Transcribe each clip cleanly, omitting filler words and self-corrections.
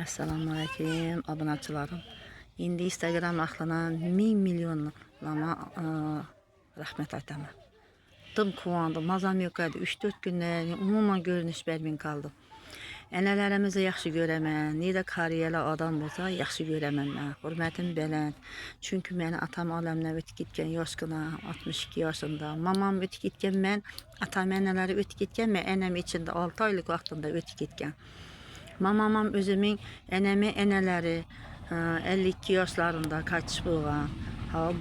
Assalamualaikum abunəçilərim. İndi Instagram axlanan 1000 milyonlama rəhmət aytama. Dım kuvandı, mazam yok idi. 3-4 gündən umumən görünüş bərmin qaldı. Ənələrimizi yaxşı görəmən, nə kariyəli adam olsa yaxşı görəmən mən. Hürmətim belənd. Çünki məni atam aləmlə ötüb getgan yaşqına, 62 yaşında. Mamam ötüb getgan mən, atam ənələri ötüb getgan mən ənəm içində 6 aylıq vaxtında ötüb getgan. Mamamam özümün ənələri 52 yaşlarında kaçış bolğan.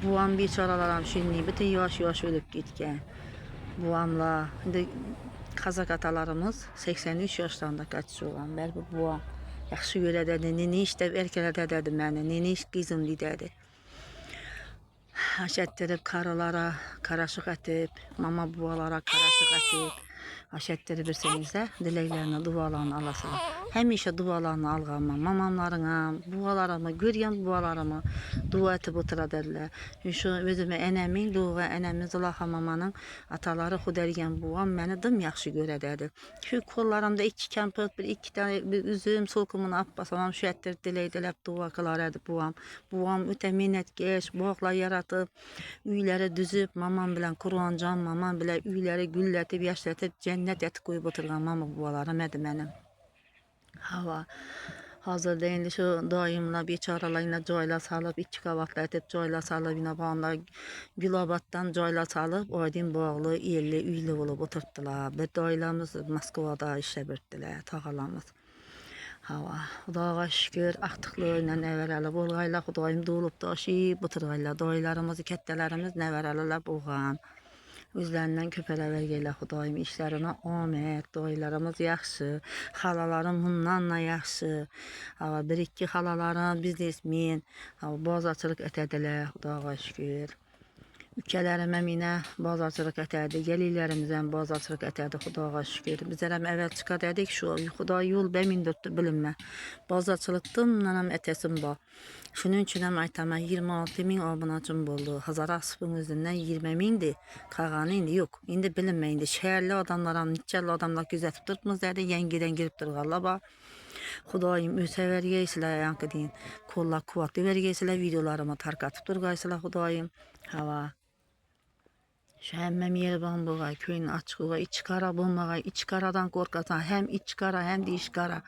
Buam biçaralarım şimdi bütün yaş ölüb getgan. Buamla indi Kazak atalarımız 83 yaşlarında kaçış olğan. Bəli bu buam yaxşı görədədi, nini işləb erkələdədi məni, nini iş qızım lidədi. Aşətdirib karılara qaraşıq ətib, mama bualara qaraşıq ətib. Aşətdirib birsənizdə diləklərini, dualarını alasın. Həmişə dualarını alğanma, mamamlarına, bualarımı, görən bualarımı dua etib oturadırlar. Şu özümə ənəmin, dua ənəmin Zulaxa mamanın ataları Xudərgən buam məni dım yaxşı görədədi. Şu kollarımda 2 kəmpət, iki tane üzüm, solkumun abbasamam şu ətdir dilək dua qılarədi buam. Buam ötə minnətkeş, bağlar yaratıb, üyləri düzüb, mamam bilən Qur'ancan, mamam bilən üyləri güllətib, yaşlatıb, cənnət eti qoyub oturğan mama bualarım ədi mənim. Hava hazırda indi şu dayımla biçaralarla cayla salıp 2 qavatla etib cayla salıp yine bağlar Gülabatdan cayla salıp Aydın bağlı yerli üylü olub oturtdular. Bir dayılarımız Moskovada işləbirdilər, tağalarımız. Hava Xudağa şükür axtıqlı ilə nəvərəli bolğayla Xudayım doğulub daşıyıb oturğayla dayılarımız, kəttələrimiz nəvərəlilər bolğan. Özlərindən köpələr gələ Xudayım işlərinə amət, dayılarımız yaxşı, xalalarım bundanla yaxşı. Bir-iki xalalarım biznesmen, bazarçılıq etədilər, Xudağa şükür. Ülkələrimə minə bazarçılıq etədi, gəlirlərimizdən bazarçılıq etədi, Xudağa şükür. Bizlərəm əvvəl çıxad edik, şu Xuda yol bəmin dörtdü bilinmə. Bazarçılıqdım, nanam etəsim ba. Şunun üçün aytama 26 min abunəçim oldu. Hazara asıbın özündən 20 mindir. Qağanı indi yok. İndi bilinmə, indi şəhərli adamlaram, neçəli adamlar gözətib durtmuz dedi, yəngidən girib durğalla ba. Xudayım ösə vergəysilər, yankı deyin, kolla kuvvatlı vergəysilər, videolarımı tarqatıb durğaysılar Xudayım. Hava. Şu həmməm yeriban boğay, köyün açıqlığa, iç qara bulmağa, iç qaradan qorqasan, həm iç qara, həm də iç qara.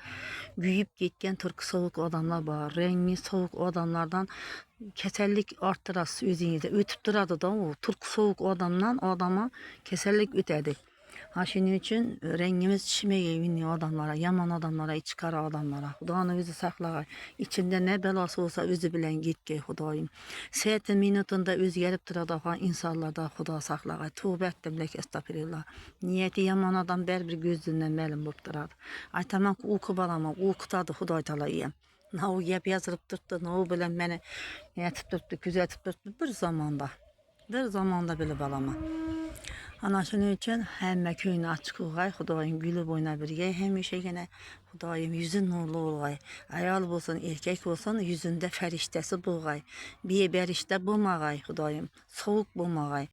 Büyüyüb getgən türk soğuk adamlar var, rengi soğuk adamlardan kesellik arttıras özünüzdə. Ötüb duradı da o, türk soğuk adamdan adama kesellik ötədi. Ha şunun için rengimiz çimeye vinni adamlara, yaman adamlara, iç kara adamlara. Xudanı özü saxlağay. İçinde ne belası olsa özü bilen gitgey Xudayım. Seytin minutunda özgərib durada insanlarda Xuda saxlağay. Tövbə etdim lək estağfirullah. Niyeti yaman adam bir gözündən məlum olub duradı. Aytamam ki uku balama, ukutadı Xuday talayıyam. Ne o yap yazırıb durdu, ne o bilən məni yetib durdu, güzətib durdu bir zamanda. Bir zamanda belə balama. Anasının için həmmə köyünü açıq olğay, Xudayım gülüb oyna birgey, həmişə yenə Xudayım yüzün nurlu olğay. Ayal olsun, erkek olsun, yüzündə fəriştəsi bolğay. Bir bərişdə bulmağay Xudayım, soğuk bulmağay.